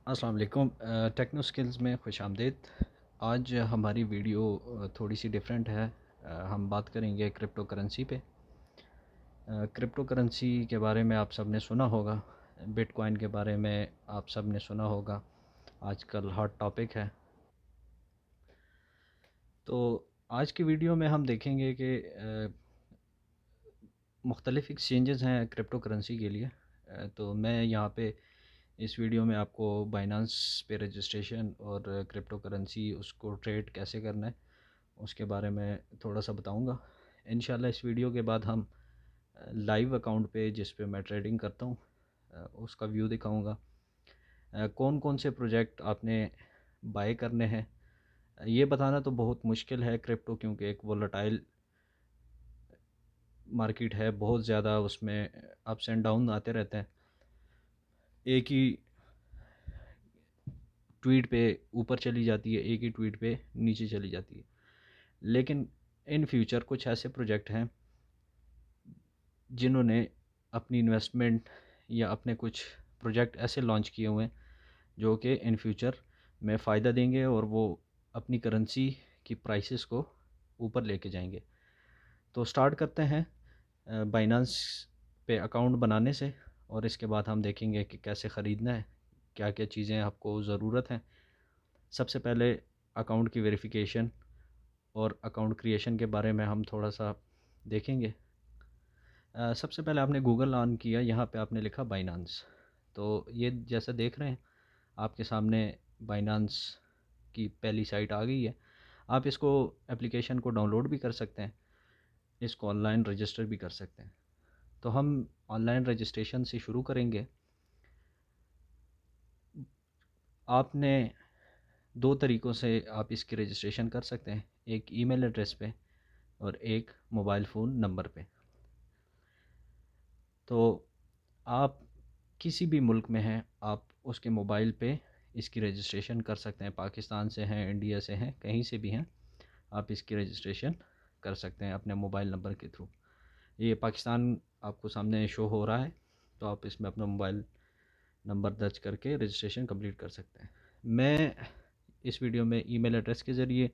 अस्सलाम वालेकुम। Techno skills में खुश आमदीद। आज हमारी वीडियो थोड़ी सी डिफरेंट है। हम बात करेंगे क्रिप्टो करेंसी पे। क्रिप्टो करेंसी के बारे में आप सब ने सुना होगा, बिटकॉइन के बारे में आप सब ने सुना होगा, आजकल हॉट टॉपिक है। तो आज की वीडियो में हम देखेंगे कि मुख्तलिफ़ एक्सचेंजेस हैं क्रिप्टो करेंसी के लिए। तो मैं यहाँ पे इस वीडियो में आपको बाइनांस पे रजिस्ट्रेशन और क्रिप्टो करेंसी उसको ट्रेड कैसे करना है उसके बारे में थोड़ा सा बताऊंगा। इंशाल्लाह इस वीडियो के बाद हम लाइव अकाउंट पे जिस पे मैं ट्रेडिंग करता हूँ उसका व्यू दिखाऊंगा। कौन कौन से प्रोजेक्ट आपने बाय करने हैं ये बताना तो बहुत मुश्किल है क्रिप्टो, क्योंकि एक वोलेटाइल मार्केट है, बहुत ज़्यादा उसमें अप्स एंड डाउन आते रहते हैं। एक ही ट्वीट पे ऊपर चली जाती है, एक ही ट्वीट पे नीचे चली जाती है। लेकिन इन फ्यूचर कुछ ऐसे प्रोजेक्ट हैं जिन्होंने अपनी इन्वेस्टमेंट या अपने कुछ प्रोजेक्ट ऐसे लॉन्च किए हुए हैं जो कि इन फ्यूचर में फ़ायदा देंगे और वो अपनी करेंसी की प्राइसेस को ऊपर लेके जाएंगे। तो स्टार्ट करते हैं बाइनांस पे अकाउंट बनाने से, और इसके बाद हम देखेंगे कि कैसे ख़रीदना है, क्या क्या चीज़ें आपको ज़रूरत हैं। सबसे पहले अकाउंट की वेरिफिकेशन और अकाउंट क्रिएशन के बारे में हम थोड़ा सा देखेंगे। सबसे पहले आपने गूगल ऑन किया, यहाँ पे आपने लिखा बाइनांस। तो ये जैसा देख रहे हैं आपके सामने बाइनांस की पहली साइट आ गई है। आप इसको एप्लीकेशन को डाउनलोड भी कर सकते हैं, इसको ऑनलाइन रजिस्टर भी कर सकते हैं। तो हम ऑनलाइन रजिस्ट्रेशन से शुरू करेंगे। आपने दो तरीक़ों से आप इसकी रजिस्ट्रेशन कर सकते हैं, एक ईमेल एड्रेस पे और एक मोबाइल फ़ोन नंबर पे। तो आप किसी भी मुल्क में हैं, आप उसके मोबाइल पे इसकी रजिस्ट्रेशन कर सकते हैं। पाकिस्तान से हैं, इंडिया से हैं, कहीं से भी हैं, आप इसकी रजिस्ट्रेशन कर सकते हैं अपने मोबाइल नंबर के थ्रू। ये पाकिस्तान आपको सामने शो हो रहा है, तो आप इसमें अपना मोबाइल नंबर दर्ज करके रजिस्ट्रेशन कंप्लीट कर सकते हैं। मैं इस वीडियो में ईमेल एड्रेस के ज़रिए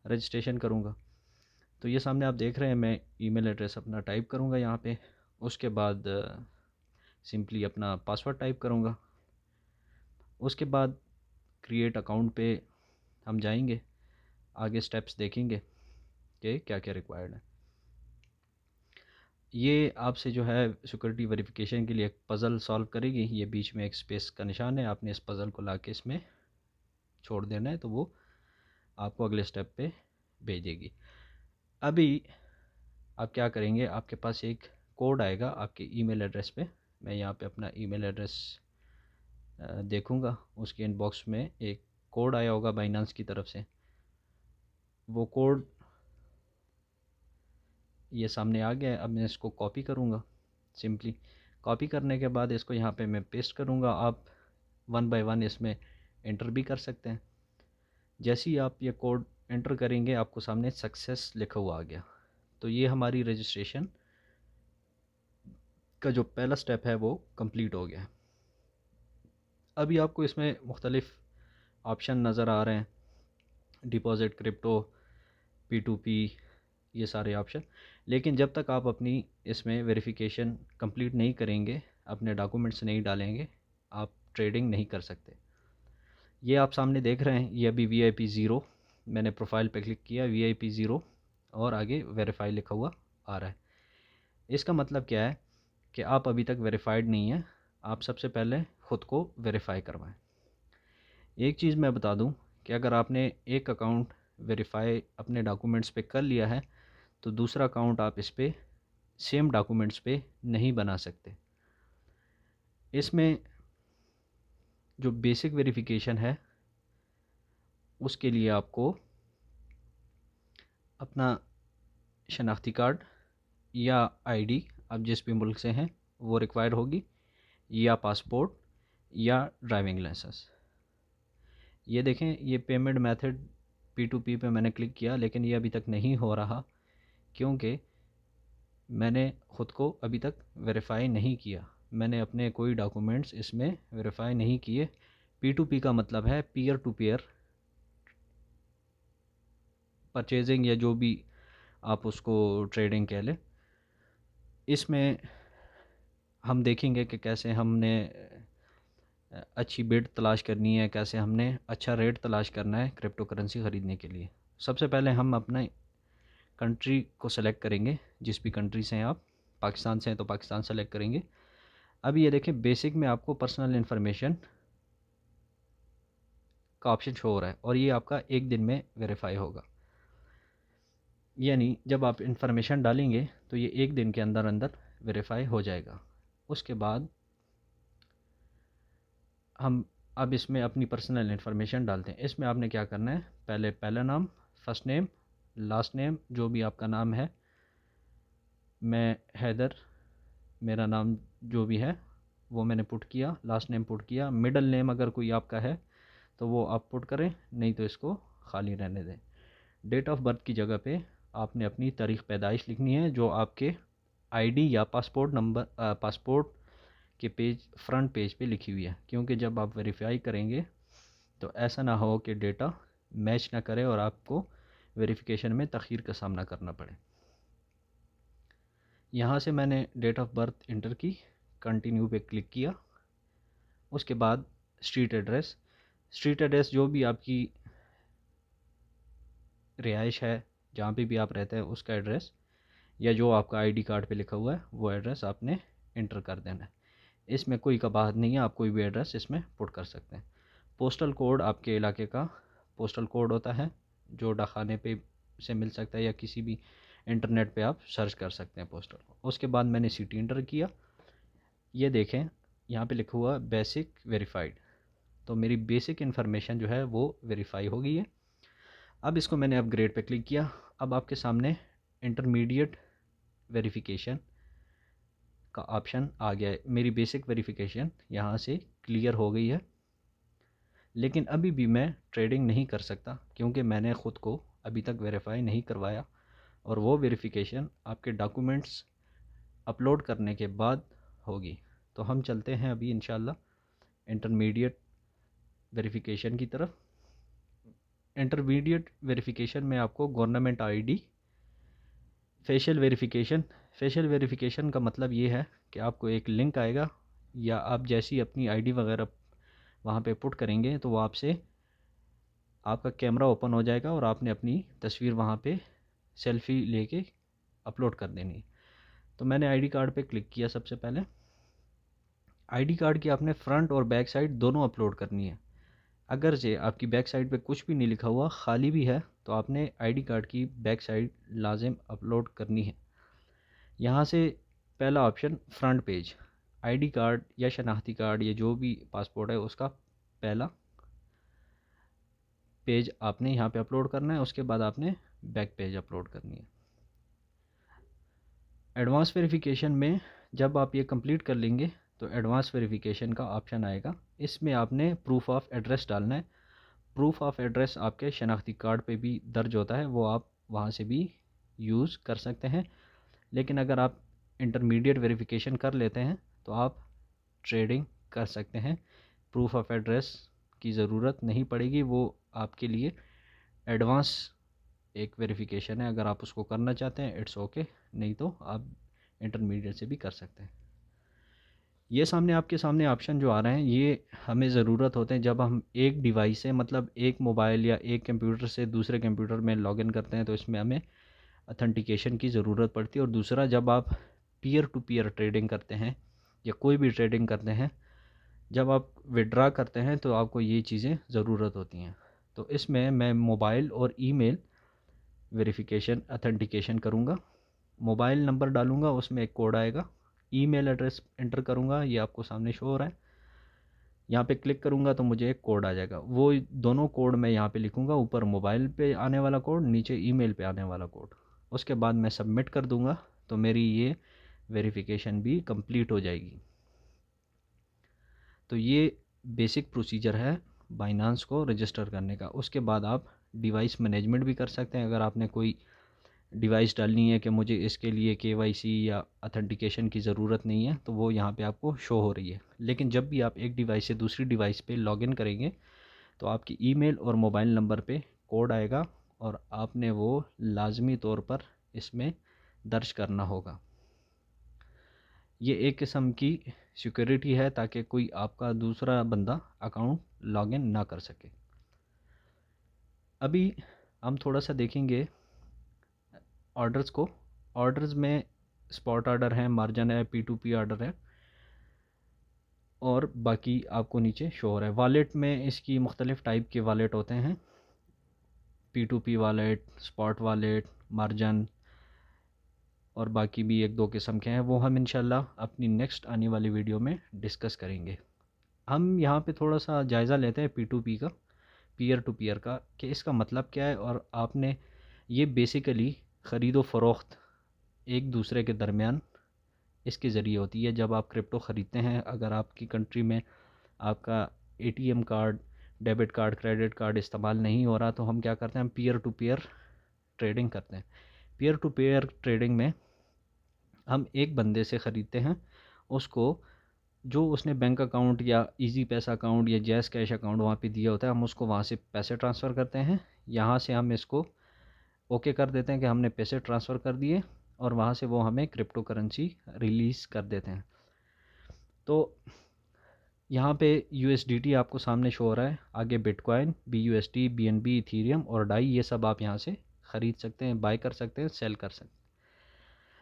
रजिस्ट्रेशन करूँगा। तो ये सामने आप देख रहे हैं, मैं ईमेल एड्रेस अपना टाइप करूँगा यहाँ पे। उसके बाद सिंपली अपना पासवर्ड टाइप करूँगा। उसके बाद क्रिएट अकाउंट पे हम जाएंगे, आगे स्टेप्स देखेंगे कि क्या क्या रिक्वायर्ड है। ये आपसे जो है सिक्योरिटी वेरिफिकेशन के लिए एक पज़ल सॉल्व करेगी। ये बीच में एक स्पेस का निशान है, आपने इस पज़ल को लाके इसमें छोड़ देना है, तो वो आपको अगले स्टेप पे भेजेगी। अभी आप क्या करेंगे, आपके पास एक कोड आएगा आपके ईमेल एड्रेस पे। मैं यहाँ पे अपना ईमेल एड्रेस देखूँगा, उसके इनबॉक्स में एक कोड आया होगा बाइनांस की तरफ से। वो कोड ये सामने आ गया है। अब मैं इसको कॉपी करूँगा। सिंपली कॉपी करने के बाद इसको यहाँ पे मैं पेस्ट करूँगा। आप वन बाय वन इसमें एंटर भी कर सकते हैं। जैसे ही आप ये कोड एंटर करेंगे, आपको सामने सक्सेस लिखा हुआ आ गया। तो ये हमारी रजिस्ट्रेशन का जो पहला स्टेप है वो कंप्लीट हो गया। अभी आपको इसमें मुख्तलिफ़ ऑप्शन नज़र आ रहे हैं, डिपॉज़िट, क्रिप्टो, P2P, ये सारे ऑप्शन। लेकिन जब तक आप अपनी इसमें वेरिफिकेशन कंप्लीट नहीं करेंगे, अपने डॉक्यूमेंट्स नहीं डालेंगे, आप ट्रेडिंग नहीं कर सकते। ये आप सामने देख रहे हैं, ये अभी VIP ज़ीरो, मैंने प्रोफाइल पे क्लिक किया, VIP ज़ीरो और आगे वेरीफाई लिखा हुआ आ रहा है। इसका मतलब क्या है कि आप अभी तक वेरीफाइड नहीं हैं। आप सबसे पहले ख़ुद को वेरीफाई करवाएं। एक चीज़ मैं बता दूं कि अगर आपने एक अकाउंट वेरीफाई अपने डॉक्यूमेंट्स पे कर लिया है, तो दूसरा अकाउंट आप इस पे सेम डॉक्यूमेंट्स पे नहीं बना सकते। इसमें जो बेसिक वेरिफिकेशन है उसके लिए आपको अपना शनाख्ती कार्ड या आईडी, आप जिस भी मुल्क से हैं वो रिक्वायर्ड होगी, या पासपोर्ट या ड्राइविंग लाइसेंस। ये देखें, ये पेमेंट मेथड P2P पे मैंने क्लिक किया, लेकिन ये अभी तक नहीं हो रहा क्योंकि मैंने ख़ुद को अभी तक वेरीफाई नहीं किया। मैंने अपने कोई डॉक्यूमेंट्स इसमें वेरीफाई नहीं किए P2P का मतलब है पीयर टू पीयर परचेजिंग, या जो भी आप उसको ट्रेडिंग कह लें। इसमें हम देखेंगे कि कैसे हमने अच्छी बिड तलाश करनी है, कैसे हमने अच्छा रेट तलाश करना है क्रिप्टो करेंसी ख़रीदने के लिए। सबसे पहले हम अपने कंट्री को सेलेक्ट करेंगे, जिस भी कंट्री से हैं आप। पाकिस्तान से हैं तो पाकिस्तान सेलेक्ट करेंगे। अभी ये देखें, बेसिक में आपको पर्सनल इन्फॉर्मेशन का ऑप्शन शो हो रहा है और ये आपका एक दिन में वेरीफाई होगा। यानी जब आप इन्फॉर्मेशन डालेंगे तो ये एक दिन के अंदर अंदर वेरीफाई हो जाएगा। उसके बाद हम अब इसमें अपनी पर्सनल इन्फॉर्मेशन डालते हैं। इसमें आपने क्या करना है, पहला नाम, फर्स्ट नेम, लास्ट नेम, जो भी आपका नाम है। मैं हैदर, मेरा नाम जो भी है वो मैंने पुट किया, लास्ट नेम पुट किया। मिडल नेम अगर कोई आपका है तो वो आप पुट करें, नहीं तो इसको खाली रहने दें। डेट ऑफ बर्थ की जगह पे आपने अपनी तारीख़ पैदाइश लिखनी है, जो आपके आईडी या पासपोर्ट नंबर पासपोर्ट के पेज फ्रंट पेज पे लिखी हुई है। क्योंकि जब आप वेरीफाई करेंगे तो ऐसा ना हो कि डेटा मैच ना करे और आपको वेरिफिकेशन में तख़ीर का सामना करना पड़े। यहाँ से मैंने डेट ऑफ बर्थ इंटर की, कंटिन्यू पे क्लिक किया। उसके बाद स्ट्रीट एड्रेस जो भी आपकी रिहाइश है, जहाँ पे भी आप रहते हैं उसका एड्रेस, या जो आपका आईडी कार्ड पे लिखा हुआ है वो एड्रेस आपने इंटर कर देना है। इसमें कोई कबाहत नहीं है, आप कोई भी एड्रेस इसमें पुट कर सकते हैं। पोस्टल कोड आपके इलाके का पोस्टल कोड होता है, जो डाकखाने पे से मिल सकता है या किसी भी इंटरनेट पे आप सर्च कर सकते हैं पोस्टल। उसके बाद मैंने सिटी इंटर किया। ये देखें, यहाँ पे लिखा हुआ बेसिक वेरीफाइड, तो मेरी बेसिक इन्फॉर्मेशन जो है वो वेरीफाई हो गई है। अब इसको मैंने अपग्रेड पे क्लिक किया। अब आपके सामने इंटरमीडिएट वेरिफिकेशन का ऑप्शन आ गया है। मेरी बेसिक वेरिफिकेशन यहाँ से क्लियर हो गई है, लेकिन अभी भी मैं ट्रेडिंग नहीं कर सकता क्योंकि मैंने ख़ुद को अभी तक वेरीफाई नहीं करवाया, और वो वेरिफिकेशन आपके डॉक्यूमेंट्स अपलोड करने के बाद होगी। तो हम चलते हैं अभी इंशाल्लाह इंटरमीडिएट वेरिफिकेशन की तरफ। इंटरमीडिएट वेरिफिकेशन में आपको गवर्नमेंट आईडी, फेशियल वेरिफिकेशन का मतलब ये है कि आपको एक लिंक आएगा, या आप जैसी अपनी आईडी वगैरह वहाँ पे पुट करेंगे तो वो आपसे आपका कैमरा ओपन हो जाएगा और आपने अपनी तस्वीर वहाँ पे सेल्फ़ी लेके अपलोड कर देनी है। तो मैंने आईडी कार्ड पे क्लिक किया। सबसे पहले आईडी कार्ड की आपने फ्रंट और बैक साइड दोनों अपलोड करनी है। अगर से आपकी बैक साइड पे कुछ भी नहीं लिखा हुआ, खाली भी है, तो आपने आईडी कार्ड की बैक साइड लाजिम अपलोड करनी है। यहाँ से पहला option front page, ID card या शनाख्ती कार्ड या जो भी पासपोर्ट है उसका पहला पेज आपने यहाँ पे अपलोड करना है। उसके बाद आपने बैक पेज अपलोड करनी है। एडवांस वेरिफिकेशन में जब आप ये कंप्लीट कर लेंगे तो एडवांस वेरिफिकेशन का ऑप्शन आएगा। इसमें आपने प्रूफ ऑफ एड्रेस डालना है। प्रूफ ऑफ एड्रेस आपके शनाख्ती कार्ड पे भी दर्ज होता है, वो आप वहाँ से भी यूज़ कर सकते हैं। लेकिन अगर आप इंटरमीडिएट वेरिफिकेशन कर लेते हैं तो आप ट्रेडिंग कर सकते हैं। प्रूफ ऑफ एड्रेस की ज़रूरत नहीं पड़ेगी, वो आपके लिए एडवांस एक वेरिफिकेशन है। अगर आप उसको करना चाहते हैं इट्स ओके, नहीं तो आप इंटरमीडिएट से भी कर सकते हैं। ये सामने आपके सामने ऑप्शन जो आ रहे हैं, ये हमें ज़रूरत होते हैं जब हम एक डिवाइस से, मतलब एक मोबाइल या एक कंप्यूटर से दूसरे कंप्यूटर में लॉगिन करते हैं, तो इसमें हमें अथेंटिकेशन की ज़रूरत पड़ती है। और दूसरा, जब आप पीयर टू पीयर ट्रेडिंग करते हैं या कोई भी ट्रेडिंग करते हैं, जब आप विड्रा करते हैं तो आपको ये चीज़ें ज़रूरत होती हैं। तो इसमें मैं मोबाइल और ईमेल वेरिफिकेशन अथेंटिकेशन करूँगा। मोबाइल नंबर डालूँगा, उसमें एक कोड आएगा। ईमेल एड्रेस एंटर करूँगा, ये आपको सामने शो हो रहा है। यहाँ पे क्लिक करूँगा तो मुझे एक कोड आ जाएगा। वो दोनों कोड मैं यहाँ पे लिखूँगा, ऊपर मोबाइल पे आने वाला कोड, नीचे ईमेल पे आने वाला कोड। उसके बाद मैं सबमिट कर दूँगा तो मेरी ये वेरिफिकेशन भी कंप्लीट हो जाएगी। तो ये बेसिक प्रोसीजर है बाइनांस को रजिस्टर करने का। उसके बाद आप डिवाइस मैनेजमेंट भी कर सकते हैं। अगर आपने कोई डिवाइस डालनी है कि मुझे इसके लिए KYC या ऑथेंटिकेशन की ज़रूरत नहीं है, तो वो यहाँ पे आपको शो हो रही है। लेकिन जब भी आप एक डिवाइस से दूसरी डिवाइस पे लॉगिन करेंगे तो आपकी ईमेल और मोबाइल नंबर पे कोड आएगा और आपने वो लाजमी तौर पर इसमें दर्ज करना होगा। ये एक किस्म की सिक्योरिटी है ताकि कोई आपका दूसरा बंदा अकाउंट लॉगिन ना कर सके। अभी हम थोड़ा सा देखेंगे ऑर्डर्स को। ऑर्डर्स में स्पॉट ऑर्डर है, मार्जिन है, P2P ऑर्डर है और बाकी आपको नीचे शो हो रहा है। वॉलेट में इसकी मुख्तलिफ़ टाइप के वॉलेट होते हैं, P2P wallet, spot wallet, margin और बाकी भी एक दो किस्म के हैं। वो हम इंशाल्लाह अपनी नेक्स्ट आने वाली वीडियो में डिस्कस करेंगे। हम यहाँ पे थोड़ा सा जायज़ा लेते हैं P2P का, पीयर टू पीयर का, कि इसका मतलब क्या है। और आपने ये बेसिकली ख़रीदो फ़रोख्त एक दूसरे के दरमियान इसके ज़रिए होती है। जब आप क्रिप्टो ख़रीदते हैं, अगर आपकी कंट्री में आपका ATM card, debit card, credit card इस्तेमाल नहीं हो रहा, तो हम क्या करते हैं, हम पीयर टू पीयर ट्रेडिंग करते हैं। पीयर टू पीयर ट्रेडिंग में हम एक बंदे से ख़रीदते हैं, उसको जो उसने बैंक अकाउंट या इजी पैसा अकाउंट या जैज़ कैश अकाउंट वहाँ पे दिया होता है, हम उसको वहाँ से पैसे ट्रांसफ़र करते हैं। यहाँ से हम इसको ओके कर देते हैं कि हमने पैसे ट्रांसफ़र कर दिए और वहाँ से वो हमें क्रिप्टो करेंसी रिलीज़ कर देते हैं। तो यहाँ पे USDT आपको सामने शो हो रहा है, आगे बिटकॉइन, BUSD, BNB, इथीरियम और डाई, ये सब आप यहाँ से ख़रीद सकते हैं, बाय कर सकते हैं, सेल कर सकते हैं।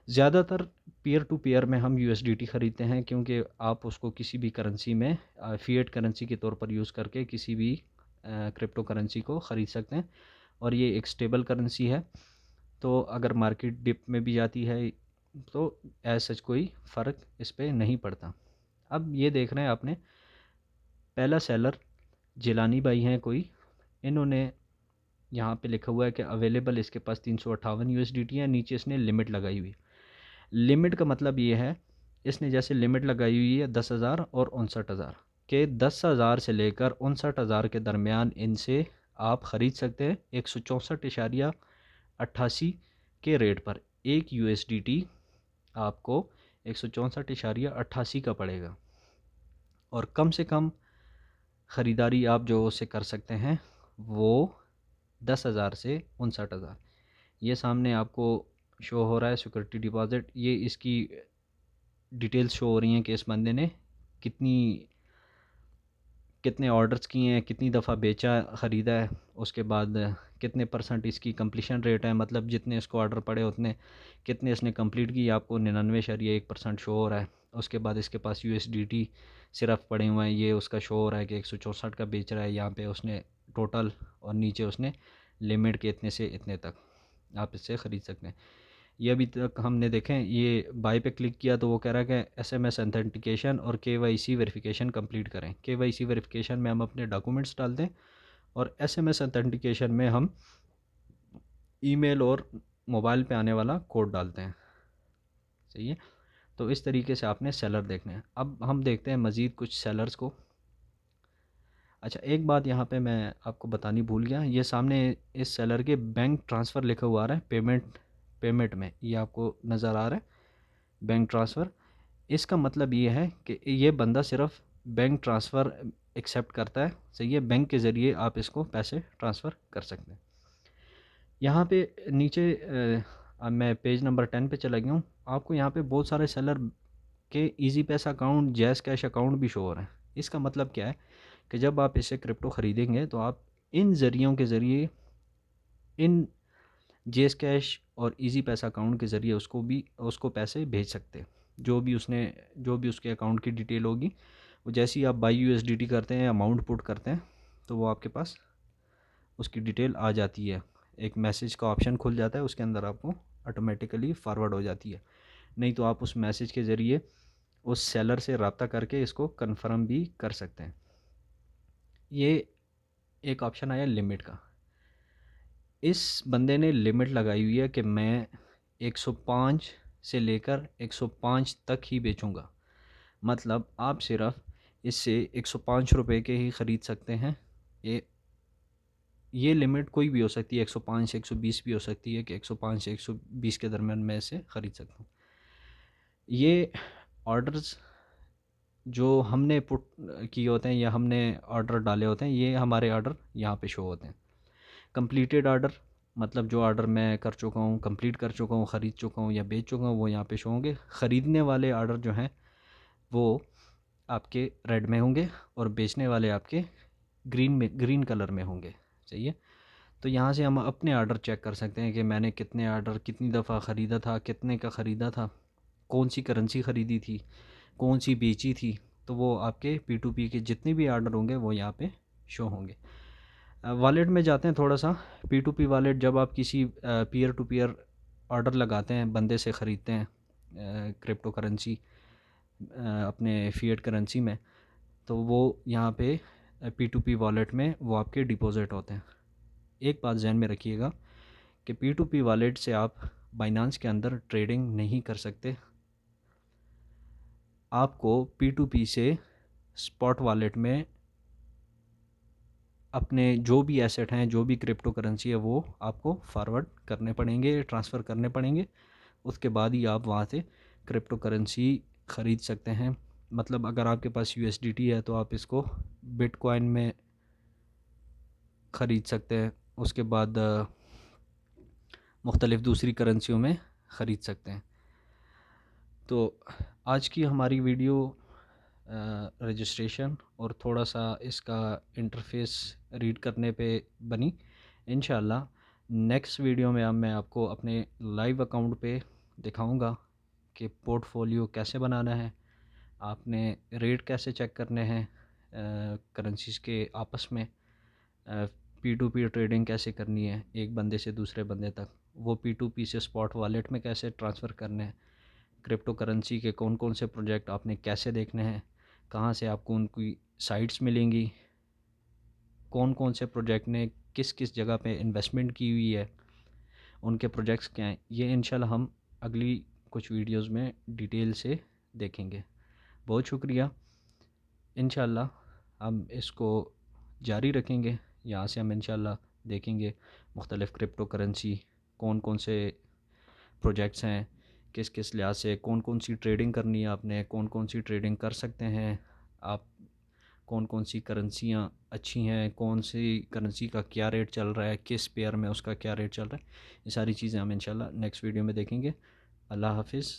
ज़्यादातर पीयर टू पीयर में हम USDT ख़रीदते हैं क्योंकि आप उसको किसी भी करेंसी में फ़िएट करेंसी के तौर पर यूज़ करके किसी भी क्रिप्टो करेंसी को ख़रीद सकते हैं और ये एक स्टेबल करेंसी है। तो अगर मार्केट डिप में भी जाती है तो एज सच कोई फ़र्क इस पे नहीं पड़ता। अब ये देख रहे हैं आपने, पहला सेलर जिलानी भाई हैं कोई, इन्होंने यहाँ पे लिखा हुआ है कि अवेलेबल इसके पास 358 USDT है, नीचे इसने लिमिट लगाई हुई। लिमिट का मतलब ये है, इसने जैसे लिमिट लगाई हुई है 10,000 और 59,000 के, 10,000 से लेकर 59,000 के दरमियान इनसे आप ख़रीद सकते हैं 164.88 के रेट पर। एक USDT आपको 164.88 का पड़ेगा और कम से कम ख़रीदारी आप जो उसे कर सकते हैं वो 10,000 से 59,000। ये सामने आपको शो हो रहा है सिक्योरिटी डिपॉज़िट, ये इसकी डिटेल्स शो हो रही हैं कि इस बंदे ने कितने ऑर्डर्स किए हैं, कितनी दफ़ा बेचा, ख़रीदा है, उसके बाद कितने % इसकी कंप्लीशन रेट है, मतलब जितने इसको ऑर्डर पड़े उतने कितने इसने कंप्लीट की, आपको 99.1% शो हो रहा है। उसके बाद इसके पास USDT सिर्फ पड़े हुए हैं, ये उसका शो हो रहा है कि 164 का बेच रहा है यहाँ पे उसने टोटल, और नीचे उसने लिमिट के इतने से इतने तक आप इससे ख़रीद सकते हैं। ये अभी तक हमने देखें, ये बाय पे क्लिक किया तो वो कह रहा है कि SMS ऑथेंटिकेशन और KYC वेरिफिकेशन कंप्लीट करें। KYC वेरिफिकेशन में हम अपने डॉक्यूमेंट्स डालते हैं और SMS ऑथेंटिकेशन में हम ईमेल और मोबाइल पे आने वाला कोड डालते हैं। सही है, तो इस तरीके से आपने सेलर देखने हैं। अब हम देखते हैं मज़ीद कुछ सेलर्स को। अच्छा, एक बात यहाँ पे मैं आपको बतानी भूल गया, ये सामने इस सेलर के बैंक ट्रांसफ़र लिखा हुआ आ रहा है पेमेंट में, ये आपको नज़र आ रहा है बैंक ट्रांसफ़र। इसका मतलब ये है कि ये बंदा सिर्फ बैंक ट्रांसफ़र एक्सेप्ट करता है। सही है, बैंक के ज़रिए आप इसको पैसे ट्रांसफ़र कर सकते हैं। यहाँ पे नीचे अब मैं पेज नंबर 10 पे चला गया हूँ। आपको यहाँ पे बहुत सारे सेलर के इजी पैसा अकाउंट, जैज़ कैश अकाउंट भी शो हो रहे हैं। इसका मतलब क्या है कि जब आप इसे क्रिप्टो ख़रीदेंगे तो आप इन ज़रियों के ज़रिए, इन जेस कैश और इजी पैसा अकाउंट के ज़रिए उसको पैसे भेज सकते हैं। जो भी उसके अकाउंट की डिटेल होगी, वो जैसे ही आप बाई USDT करते हैं, अमाउंट पुट करते हैं, तो वो आपके पास उसकी डिटेल आ जाती है। एक मैसेज का ऑप्शन खुल जाता है, उसके अंदर आपको ऑटोमेटिकली फॉरवर्ड हो जाती है। नहीं तो आप उस मैसेज के ज़रिए उस सेलर से रब्ता करके इसको कंफर्म भी कर सकते हैं। ये एक ऑप्शन आया लिमिट का। इस बंदे ने लिमिट लगाई हुई है कि मैं 105 से लेकर 105 तक ही बेचूंगा। मतलब आप सिर्फ इससे 105 रुपये के ही ख़रीद सकते हैं। ये ये लिमिट कोई भी हो सकती है, 105 से 120 भी हो सकती है कि 105 से 120 के दरमियान मैं इसे ख़रीद सकता हूँ। ये ऑर्डर्स जो हमने पुट किए होते हैं या हमने ऑर्डर डाले होते हैं, ये हमारे ऑर्डर यहाँ पे शो होते हैं। कंप्लीटेड ऑर्डर मतलब जो ऑर्डर मैं कर चुका हूँ, कंप्लीट कर चुका हूँ, ख़रीद चुका हूँ या बेच चुका हूँ, वो यहाँ पे शो होंगे। ख़रीदने वाले ऑर्डर जो हैं वो आपके रेड में होंगे और बेचने वाले आपके ग्रीन कलर में होंगे। सही है। तो यहाँ से हम अपने ऑर्डर चेक कर सकते हैं कि मैंने कितने ऑर्डर कितनी दफ़ा ख़रीदा था, कितने का ख़रीदा था, कौन सी करेंसी ख़रीदी थी, कौन सी बेची थी। तो वो आपके P2P के जितने भी ऑर्डर होंगे वो यहाँ पे शो होंगे। वॉलेट में जाते हैं थोड़ा सा। P2P वॉलेट, जब आप किसी पीयर टू पीयर ऑर्डर लगाते हैं, बंदे से ख़रीदते हैं क्रिप्टो करेंसी अपने फ़िएट करेंसी में, तो वो यहाँ पे P2P वॉलेट में वो आपके डिपॉज़िट होते हैं। एक बात ज़हन में रखिएगा कि P2P वॉलेट से आप बाइनांस के अंदर ट्रेडिंग नहीं कर सकते। आपको P2P से स्पॉट वॉलेट में अपने जो भी एसेट हैं, जो भी क्रिप्टो करेंसी है, वो आपको फॉरवर्ड करने पड़ेंगे, ट्रांसफ़र करने पड़ेंगे। उसके बाद ही आप वहाँ से क्रिप्टो करेंसी ख़रीद सकते हैं। मतलब अगर आपके पास USDT है तो आप इसको बिटकॉइन में ख़रीद सकते हैं। उसके बाद मुख्तलिफ़ दूसरी करेंसियों में ख़रीद सकते हैं। तो आज की हमारी वीडियो रजिस्ट्रेशन और थोड़ा सा इसका इंटरफेस रीड करने पे बनी। इंशाल्लाह नेक्स्ट वीडियो में अब मैं आपको अपने लाइव अकाउंट पे दिखाऊंगा कि पोर्टफोलियो कैसे बनाना है, आपने रेट कैसे चेक करने हैं करेंसीज के आपस में, P2P ट्रेडिंग कैसे करनी है एक बंदे से दूसरे बंदे तक, वो P2P से स्पॉट वॉलेट में कैसे ट्रांसफ़र करने हैं, क्रिप्टो करेंसी के कौन कौन से प्रोजेक्ट आपने कैसे देखने हैं, कहाँ से आपको उनकी साइट्स मिलेंगी, कौन कौन से प्रोजेक्ट ने किस किस जगह पे इन्वेस्टमेंट की हुई है, उनके प्रोजेक्ट्स क्या हैं, ये इंशाल्लाह हम अगली कुछ वीडियोस में डिटेल से देखेंगे। बहुत शुक्रिया। इंशाल्लाह हम इसको जारी रखेंगे। यहाँ से हम इंशाल्लाह देखेंगे मुख्तलिफ़ क्रिप्टो करेंसी कौन कौन से प्रोजेक्ट्स हैं, किस किस लिहाज से कौन कौन सी ट्रेडिंग करनी है आपने, कौन कौन सी ट्रेडिंग कर सकते हैं आप, कौन कौन सी करेंसियाँ अच्छी हैं, कौन सी करेंसी का क्या रेट चल रहा है, किस पेयर में उसका क्या रेट चल रहा है। ये सारी चीज़ें हम इंशाल्लाह नेक्स्ट वीडियो में देखेंगे। अल्लाह हाफ़िज़।